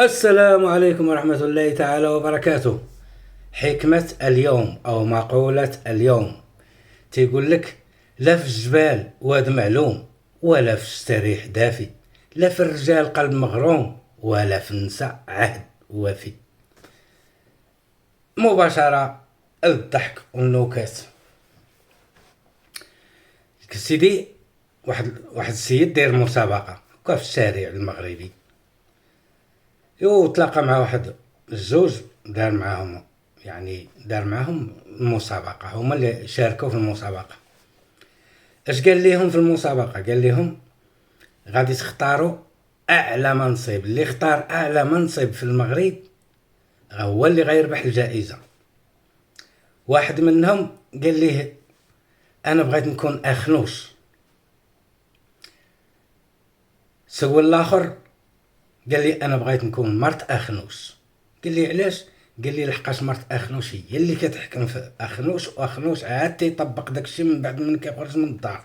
السلام عليكم ورحمة الله تعالى وبركاته. حكمة اليوم أو مقولة اليوم تيقول لك: لا في الجبال واد معلوم، ولا في الشتريح دافي، لا في الرجال قلب مغروم، ولا في النساء عهد وفي. مباشرة الضحك والنكات. سيدي، واحد السيد داير مسابقة هكا في الشارع المغربي، تلاقى مع واحد الزوج، دار معاهم المسابقة، هما اللي شاركوا في المسابقة. اش قال ليهم في المسابقة؟ قال ليهم: غادي تختاروا اعلى منصب، اللي اختار اعلى منصب في المغرب هو اللي غيربح الجائزة. واحد منهم قال ليه: انا بغيت نكون اخنوش. سول الاخر قال لي: انا بغيت نكون مرت اخنوش. قال لي: علاش؟ قال لي: لحقاش مرت اخنوش هي اللي كتحكم في اخنوش، واخنوش عاد تيطبق داكشي من بعد من كيخرج من الدار.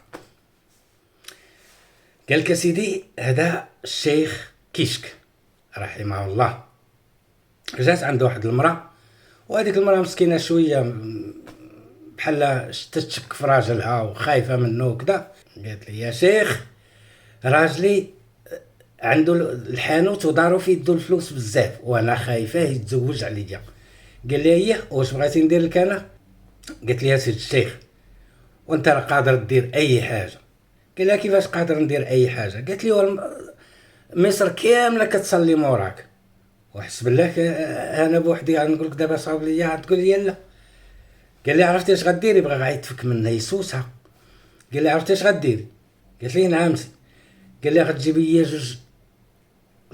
قال لك: سيدي، هذا الشيخ كيشك رحمه الله جات عنده واحد المراه، وهذيك المراه مسكينه شويه بحال تشك في راجلها وخايفه منه وكذا. قالت لي: يا شيخ، راجلي عنده الحانوت ودارو في يدو الفلوس بزاف، وانا خايفه يتزوج عليا. قال لي: هي واش بغيتي ندير لك انا؟ قالت لي: يا سيد الشيخ، وانت راه قادر دير اي حاجه. قال لها: كيفاش قادر ندير اي حاجه؟ قالت لي: مصر كامله كتصلي موراك، وحسب الله انا بوحدي غنقول لك دابا صاوب ليا تقول لي لا. قال لي: عرفتي اش غديري؟ بغا غيتفك منها يسوسها. قال لي: عرفتي اش غديري؟ قالت لي: نعم. قال لي: غتجيبي لي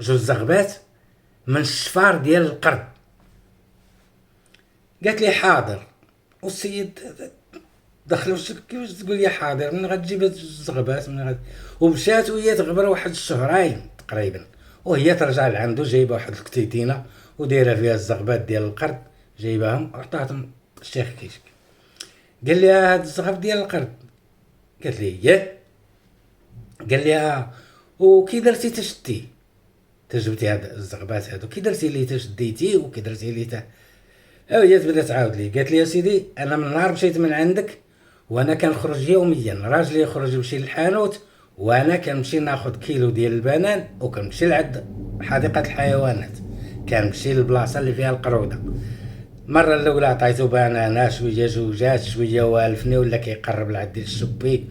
جوج زغبات من الشفار ديال القرد. قالت لي: حاضر. والسيد دخلوا كيفاش تقول لي حاضر؟ من غتجيب هاد الزغبات ومشات وهي تغبر واحد الشهرين تقريبا، وهي ترجع لعندو جايبه واحد الكتيتينه ودايره فيها الزغبات ديال القرد، جايباهم وعطاتهم الشيخ كيشك. قال لي: هاد الزغب ديال القرد؟ قالت لي: ياه. قال لي: وكي درتي تشدي تجبتي هاد الزغبات هادو؟ كي درتي لي تشديتي وكي درتي لي هي تبدا تعاود لي. قالت لي: يا سيدي، انا من نهار مشيت من عندك وانا كنخرج يوميا، راجلي يخرج يمشي للحانوت وانا كنمشي ناخذ كيلو ديال البنان وكنمشي لعند حديقه الحيوانات، كنمشي للبلاصه اللي فيها القروده. المره الاولى عطيتو بنانه، شويه جوجات، شويه والفني، ولا كيقرب لعندي الشبيك،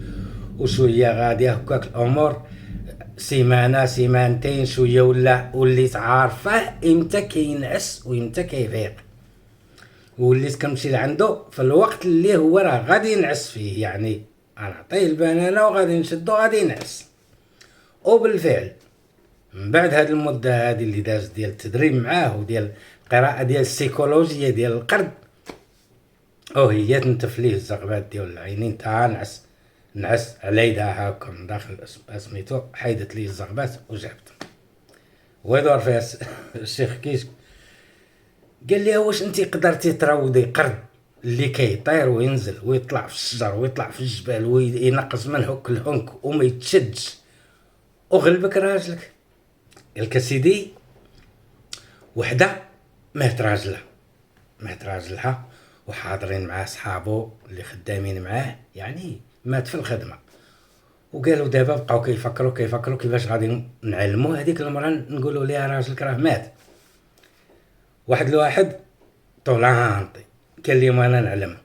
وشويه غادي هكاك الامور. سيمانه سيمانتين شويه وليت عارفه امتى كينعس وامتى كيفيق، وليت كنمشي لعندو في الوقت اللي هو راه غادي ينعس فيه، يعني غنعطيه البنانه وغادي نشدو غادي ينعس. وبالفعل من بعد هاد المده هادي اللي دازت ديال التدريب معاه وديال القراءه ديال السيكولوجيه ديال القرد، هي تنتف ليه الزغبات ديال العينين تا نعس على يدها هاكا من داخل سميتو، حيدت ليه الزغبات وجابت ويدور فيها الشيخ كيشك. قال لي: واش انتي قدرتي تروضي قرد اللي كيطير وينزل ويطلع في الشجر ويطلع في الجبال وينقص من هك الهنك وما يتشدش وغلبك راجلك؟ قال لك: سيدي، وحده مات راجلها وحاضرين معاه صحابو اللي خدامين معاه، يعني مات في الخدمه. وقالوا دابا بقاو كيفكروا كيفاش غادي نعلموا هذيك المراه، نقولوا ليها راجلك راه مات. واحد طولانطي قال لهم: انا نعلم.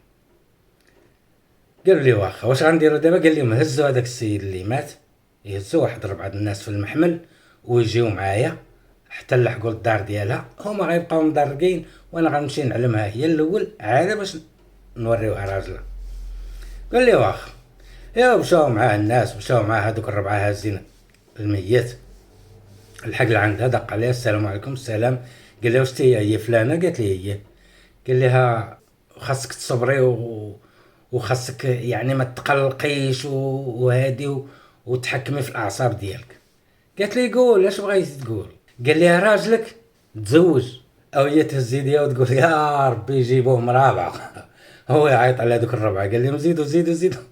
قالوا لي: واخا، واش غنديروا دابا؟ قال لهم: هزوا هذاك السيد اللي مات، يهزوا واحد 4 الناس في المحمل ويجيو معايا حتى نلحقوا للدار ديالها، هما غيبقاو مدرقين وانا غنمشي نعلمها هي الاول عاد باش نوريوها راجلها. قال لي: واخا. مشاو معاه الناس، مشاو معاه هذوك 4 هازين الميت. لحق لعندها دق عليها: السلام عليكم. السلام. قال لها: واش هي فلانه؟ قالت لي: هي. قال لها: خاصك تصبري وخاصك يعني ما تقلقيش وهادي وتحكمي في الاعصاب ديالك. قالت لي: قول اش بغيتي تقول. قال لها: راجلك تزوج. او هي تهز يديها وتقول: يا ربي يجيبوهم رابعه. هو يعيط على هذوك 4، قال لهم: زيدوا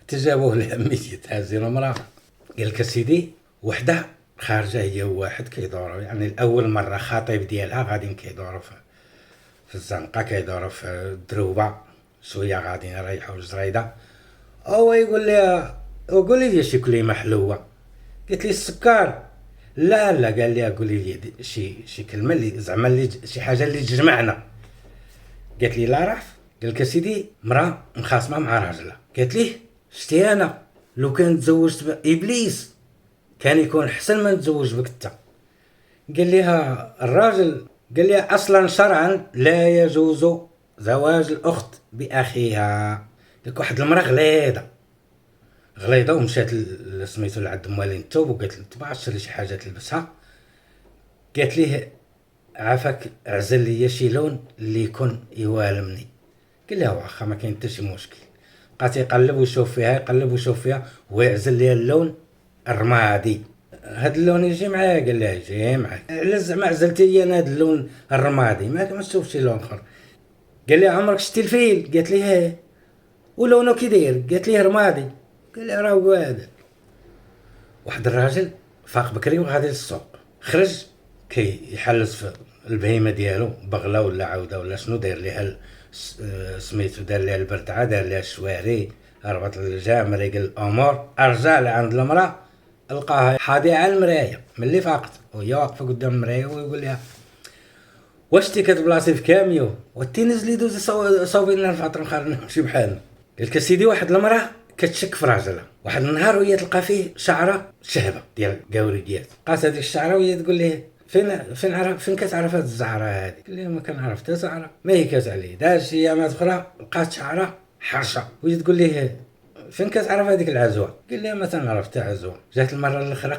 تجابوه لها ميت هازين مراه. قال لك: سيدي، وحده خارجه هي وواحد كيدوروا، يعني الاول مره خطيب ديالها غاديين كيدوروا في الزنقه، كيدوروا في الدروبه شويه غاديين يريحوا الجريده. هو يقول لها قولي لي شي كلمه حلوه. قالت لي السكر. لا لا، قال لي قولي لي شي كلمه اللي زعما اللي شي حاجه اللي تجمعنا. قالت لي لا راه. قال لك سيدي مرا مخاصمه مع راجلها. قالت ليه شتي انا لو كان تزوجت بابليس كان يكون احسن ما نتزوج بك انت. قال لها الراجل، قال لي اصلا شرعا لا يجوز زواج الاخت باخيها. لك واحد المراه غليظه ومشات سميتو لعند موالين الثوب وقالت له تبع شري شي حاجه تلبسها. قالت ليه عافاك عزل لي شي لون اللي يكون يوالمني. قال لها واخا ما كاين حتى شي مشكل. بقى يقلب ويشوف فيها، يقلب ويشوف فيها، ويعزل ليها اللون الرمادي. هاد اللون يجي معايا. قال لها يجي معاك. علاش زعما عزلتي لي انا هاد اللون الرمادي ما تشوفش شي لون اخر؟ قال لي عمرك شتي الفيل؟ قالت لي ها. ولونه كي داير؟ قالت لي رمادي. قال لي راه قاعد. واحد الراجل فاق بكري وغادي للسوق، خرج كي يحلس في البهيمه ديالو، بغله ولا عوده ولا شنو، داير ليها سميتو، دار ليها البردعه، دار ليها الشواري، ربط الجام، ريقل الامور، رجع لعند المراه لقاها حاضيه على المرايه ملي فاقت، وهي واقفه قدام المرايه ويقول لها واش تي كتبلاصي في كاميو وتي نزلي دوزي صوبي لنا الفطر نخرج نمشي بحالنا. قالك سيدي واحد المراه كتشك في راجلها، واحد النهار وهي تلقى فيه شعره شهبه ديال قاوريات، قاس هذيك الشعره وهي تقول ليه فين كتعرف هاد الزعره هذه؟ قال لها ما كنعرف حتى زعره، ما هي كتعلي دار شي ايامات اخرى لقات شعره حرشه، وهي تقول ليه فين كتعرف هذيك العزوه؟ قال لها ما تنعرف حتى عزوه. جات المره الاخرى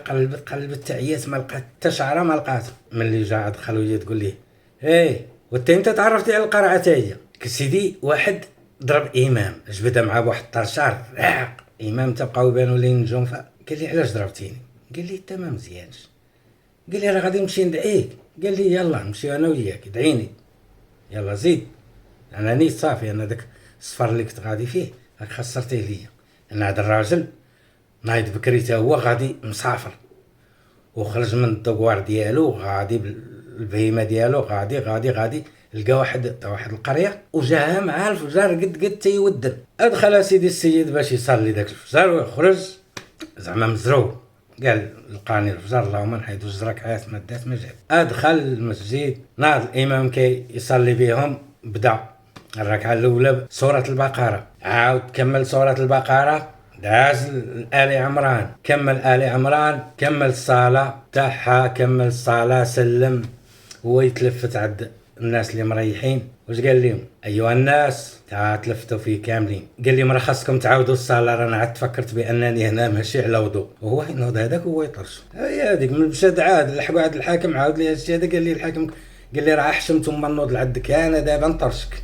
قلبت تعيات ما لقات حتى شعره، ما لقات. ملي جا دخل وهي تقول ليه وانت امتى تعرفتي على القرعه تاهي؟ سيدي واحد ضرب امام جبدها مع بواحد الطرشار راق امام تبقاو يبانوا لي نجوم. قال لي علاش ضربتيني؟ قال لي انت ما مزيانش. قال لي راه غادي نمشي ندعيك. قال لي يلا نمشي انا وياك ادعيني، يلا زيد. انا نيت صافي، انا داك السفر اللي كنت غادي فيه راك خسرتيه ليا. انا هذا الراجل نايض بكري تا هو غادي مسافر، وخرج من الدوار ديالو غادي بالبهيمه ديالو غادي لقى واحد القريه وجاها مع الفجار قد تيودن. ادخل سيدي السيد باش يصلي داك الفجار ويخرج زعما مزروب، قال لقاني الفجر اللهم نحيدو جزرك عيات ما دات ما جات. ادخل المسجد، ناض الامام كي يصلي بهم، بدا الركعه الاولى سوره البقره، عاود كمل سوره البقره، داز آل عمران، كمل آل عمران، كمل الصلاة تاعها، كمل الصلاة، سلم. هو يتلفت عند الناس اللي مريحين، واش قال لهم؟ ايها الناس تلفتوا فيه كاملين. قال لي مرة خاصكم تعاودوا الصلاة، رانا عاد تفكرت بانني هنا ماشي على وضوء. وهو ينوض هذاك هو يطرش هذيك من مشى عاد لحقوا عند الحاكم، عاود لي هادشي هذا. قال لي الحاكم، قال لي راه حشمت وما نوض لعندك انا دابا نطرشك.